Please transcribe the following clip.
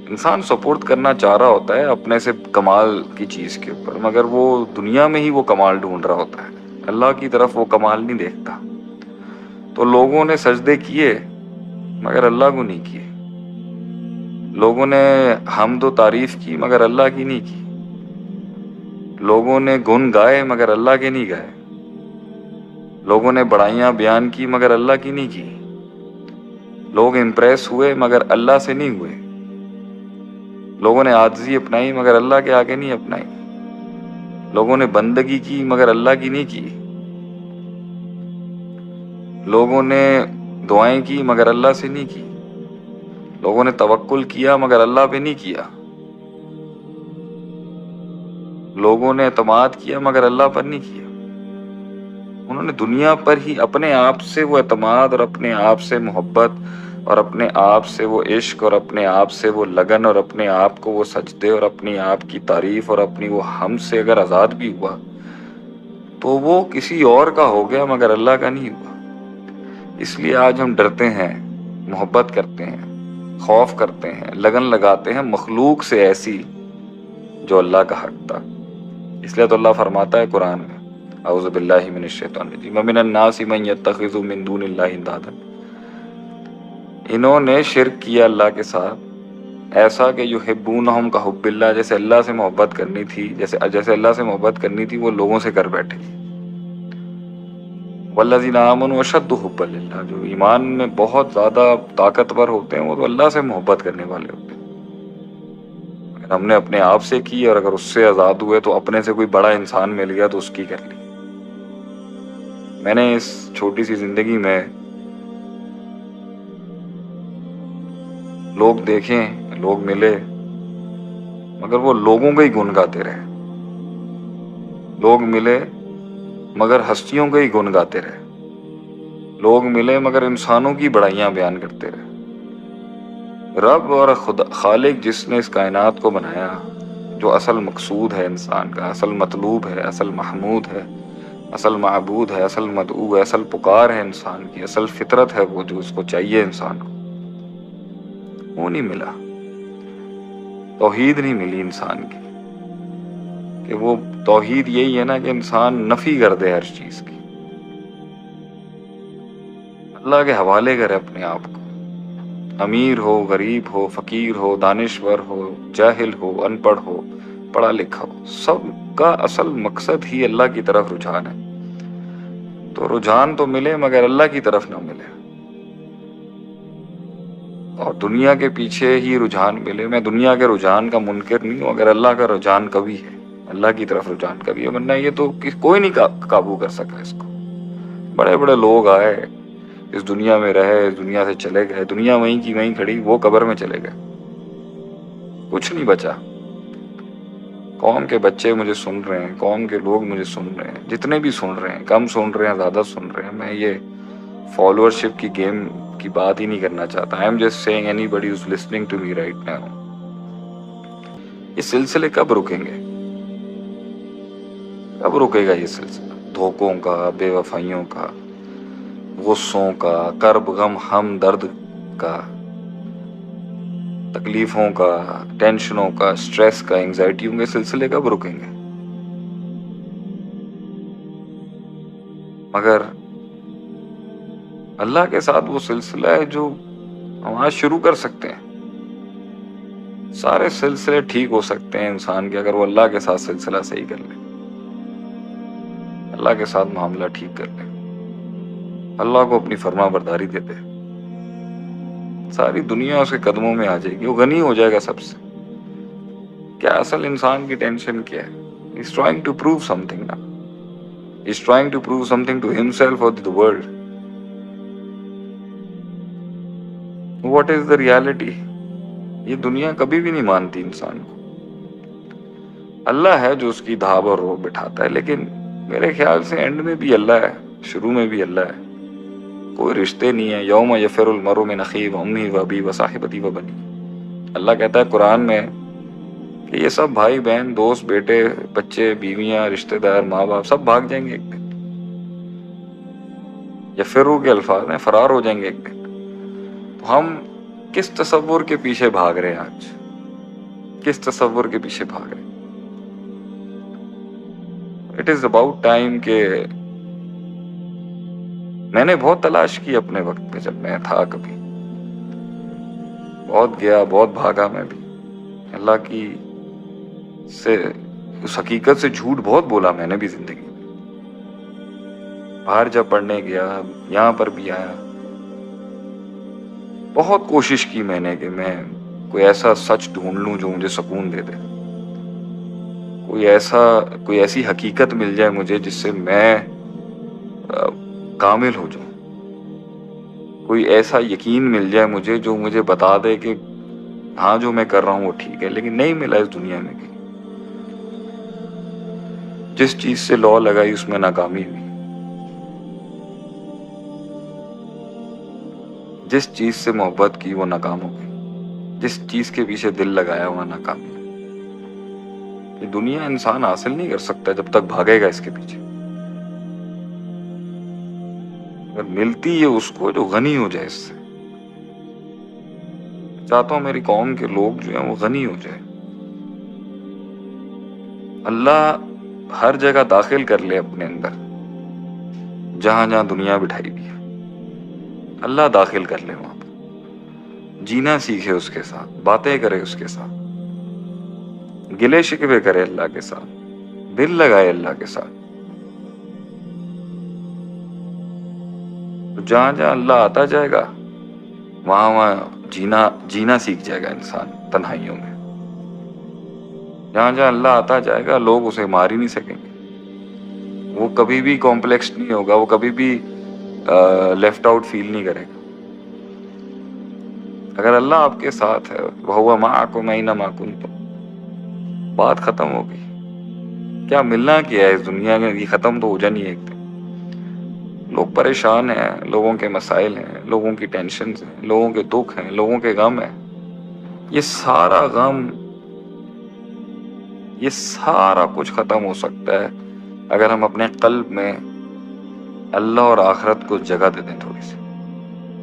انسان سپورٹ کرنا چاہ رہا ہوتا ہے اپنے سے کمال کی چیز کے اوپر، مگر وہ دنیا میں ہی وہ کمال ڈھونڈ رہا ہوتا ہے، اللہ کی طرف وہ کمال نہیں دیکھتا۔ تو لوگوں نے سجدے کیے مگر اللہ کو نہیں کیے، لوگوں نے حمد و تعریف کی مگر اللہ کی نہیں کی، لوگوں نے گن گائے مگر اللہ کے نہیں گائے، لوگوں نے بڑائیاں بیان کی مگر اللہ کی نہیں کی، لوگ امپریس ہوئے مگر اللہ سے نہیں ہوئے، لوگوں نے عاجزی اپنائی مگر اللہ کے آگے نہیں اپنائی، لوگوں نے بندگی کی مگر اللہ کی نہیں کی، لوگوں نے دعائیں کی مگر اللہ سے نہیں کی، لوگوں نے توکل کیا مگر اللہ پہ نہیں کیا، لوگوں نے اعتماد کیا مگر اللہ پر نہیں کیا۔ انہوں نے دنیا پر ہی اپنے آپ سے وہ اعتماد اور اپنے آپ سے محبت اور اپنے آپ سے وہ عشق اور اپنے آپ سے وہ لگن اور اپنے آپ کو وہ سجدے اور اپنی آپ کی تعریف اور اپنی وہ حمد سے اگر آزاد بھی ہوا تو وہ کسی اور کا ہو گیا مگر اللہ کا نہیں ہوا۔ اس لیے آج ہم ڈرتے ہیں، محبت کرتے ہیں، خوف کرتے ہیں، لگن لگاتے ہیں مخلوق سے ایسی جو اللہ کا حق تھا۔ اس لیے تو اللہ فرماتا ہے قرآن میں، اعوذ باللہ من الشیطان الرجیم، ومن الناس من یتخذ من دون اللہ اندادا، انہوں نے شرک کیا اللہ کے ساتھ ایسا کہ یحبونہم کحب اللہ، جیسے اللہ سے محبت کرنی تھی، جیسے اللہ سے محبت کرنی تھی وہ لوگوں سے کر بیٹھے۔ والذین آمنوا اشد حبا للہ، جو ایمان میں بہت زیادہ طاقتور ہوتے ہیں وہ تو اللہ سے محبت کرنے والے ہوتے ہیں۔ اگر ہم نے اپنے آپ سے کی اور اگر اس سے آزاد ہوئے تو اپنے سے کوئی بڑا انسان مل گیا تو اس کی کر لی۔ میں نے اس چھوٹی سی زندگی میں لوگ دیکھیں، لوگ ملے، مگر وہ لوگوں کا ہی گن گاتے رہے، لوگ ملے مگر ہستیوں کا ہی گن گاتے رہے، لوگ ملے مگر انسانوں کی بڑائیاں بیان کرتے رہے۔ رب اور خالق جس نے اس کائنات کو بنایا، جو اصل مقصود ہے انسان کا، اصل مطلوب ہے، اصل محمود ہے، اصل معبود ہے، اصل مدعو ہے، اصل پکار ہے انسان کی، اصل فطرت ہے وہ جو اس کو چاہیے انسان کو، وہ نہیں ملا۔ توحید نہیں ملی انسان کی، کہ وہ توحید یہی ہے نا کہ انسان نفی کر دے ہر چیز کی، اللہ کے حوالے کرے اپنے آپ کو، امیر ہو، غریب ہو، فقیر ہو، دانشور ہو، جاہل ہو، ان پڑھ ہو، پڑھا لکھا ہو، سب کا اصل مقصد ہی اللہ کی طرف رجحان ہے۔ تو رجحان تو ملے مگر اللہ کی طرف نہ ملے، اور دنیا کے پیچھے ہی رجحان ملے۔ میں دنیا کے رجحان کا منکر نہیں ہوں، اگر اللہ کا رجحان کبھی ہے، اللہ کی طرف رجحان کبھی ہے، ورنہ یہ تو کوئی نہیں قابو کر سکا اس کو۔ بڑے بڑے لوگ آئے، اس دنیا میں رہے، اس دنیا سے چلے گئے، دنیا وہیں کی وہیں کھڑی، وہ قبر میں چلے گئے، کچھ نہیں بچا۔ قوم کے بچے مجھے سن رہے ہیں، قوم کے لوگ مجھے سن رہے ہیں، جتنے بھی سن رہے ہیں، کم سن رہے ہیں، زیادہ سن رہے ہیں، میں یہ فالوورشپ کی گیم کی بات ہی نہیں کرنا چاہتا۔ I am just saying anybody who's listening to me right now، یہ سلسلے کب رکیں گے؟ کب رکے گا یہ سلسلہ؟ دھوکوں کا، بے وفائیوں کا، غصوں کا، کرب غم ہم درد کا، تکلیفوں کا، ٹینشنوں کا، سٹریس کا، انگزائٹیوں کے سلسلے کب رکیں گے؟ مگر اللہ کے ساتھ وہ سلسلہ ہے جو ہم آج شروع کر سکتے ہیں۔ سارے سلسلے ٹھیک ہو سکتے ہیں انسان کے اگر وہ اللہ کے ساتھ سلسلہ صحیح کر لے، اللہ کے ساتھ معاملہ ٹھیک کر لے، اللہ کو اپنی فرما برداری دے دے، ساری دنیا اس کے قدموں میں آ جائے گی، وہ غنی ہو جائے گا سب سے۔ کیا اصل انسان کی ٹینشن کیا ہے؟ He's trying to prove something now. He's trying to prove something to himself or to the world. What is the reality؟ یہ دنیا کبھی بھی نہیں مانتی انسان کو۔ اللہ ہے جو اس کی دھاب اور روح بٹھاتا ہے، لیکن میرے خیال سے اینڈ میں بھی اللہ ہے، شروع میں بھی اللہ ہے، کوئی رشتے نہیں ہے۔ یوم یفر المرء من اخیہ وامہ وابیہ وصاحبتہ وبنیہ، اللہ کہتا ہے قرآن میں کہ یہ سب بھائی بہن، دوست، بیٹے، بچے، بیویاں، رشتہ دار، ماں باپ سب بھاگ جائیں گے ایک دن۔ یفرو کے الفاظ ہیں، فرار ہو جائیں گے ایک دن۔ تو ہم کس تصور کے پیچھے بھاگ رہے ہیں آج؟ کس تصور کے پیچھے بھاگ رہے ہیں؟ اٹ از اباؤٹ ٹائم کہ میں نے بہت تلاش کی اپنے وقت پہ، جب میں تھا کبھی بہت گیا، بہت بھاگا میں بھی، اللہ کی سے اس حقیقت سے جھوٹ بہت بولا میں نے بھی زندگی میں، باہر جب پڑھنے گیا، یہاں پر بھی آیا، بہت کوشش کی میں نے کہ میں کوئی ایسا سچ ڈھونڈ لوں جو مجھے سکون دے دے، کوئی ایسی حقیقت مل جائے مجھے جس سے میں کامل ہو جاؤں، کوئی ایسا یقین مل جائے مجھے جو مجھے بتا دے کہ ہاں جو میں کر رہا ہوں وہ ٹھیک ہے، لیکن نہیں ملا اس دنیا میں کہ جس چیز سے لو لگائی اس میں ناکامی ہوئی، جس چیز سے محبت کی وہ ناکام ہو گئی، جس چیز کے پیچھے دل لگایا وہ ناکامی ہوئی۔ یہ دنیا انسان حاصل نہیں کر سکتا جب تک بھاگے گا اس کے پیچھے، اگر ملتی ہے اس کو جو غنی ہو جائے اس سے۔ چاہتا ہوں میری قوم کے لوگ جو ہیں وہ غنی ہو جائے، اللہ ہر جگہ داخل کر لے اپنے اندر، جہاں جہاں دنیا بٹھائی بھی ہے اللہ داخل کر لے وہاں پہ، جینا سیکھے اس کے ساتھ، باتیں کرے اس کے ساتھ، گلے شکوے کرے اللہ کے ساتھ، دل لگائے اللہ کے ساتھ۔ تو جہاں جہاں اللہ آتا جائے گا وہاں وہاں جینا سیکھ جائے گا انسان تنہائیوں میں۔ جہاں جہاں اللہ آتا جائے گا لوگ اسے مار ہی نہیں سکیں گے، وہ کبھی بھی کمپلیکس نہیں ہوگا، وہ کبھی بھی لیفٹ آؤٹ فیل نہیں کرے گا۔ اگر اللہ آپ کے ساتھ ہے، وَهُوَ مَعَكُمْ أَيْنَمَا كُنتُمْ، بات ختم ہو گئی۔ کیا ملنا کیا ہے اس دنیا میں، یہ ختم تو ہو جانی ہے ایک دن۔ لوگ پریشان ہیں، لوگوں کے مسائل ہیں، لوگوں کی ٹینشنز ہیں، لوگوں کے دکھ ہیں، لوگوں کے غم ہیں۔ یہ سارا غم، یہ سارا کچھ ختم ہو سکتا ہے اگر ہم اپنے قلب میں اللہ اور آخرت کو جگہ دے دیں تھوڑی سی۔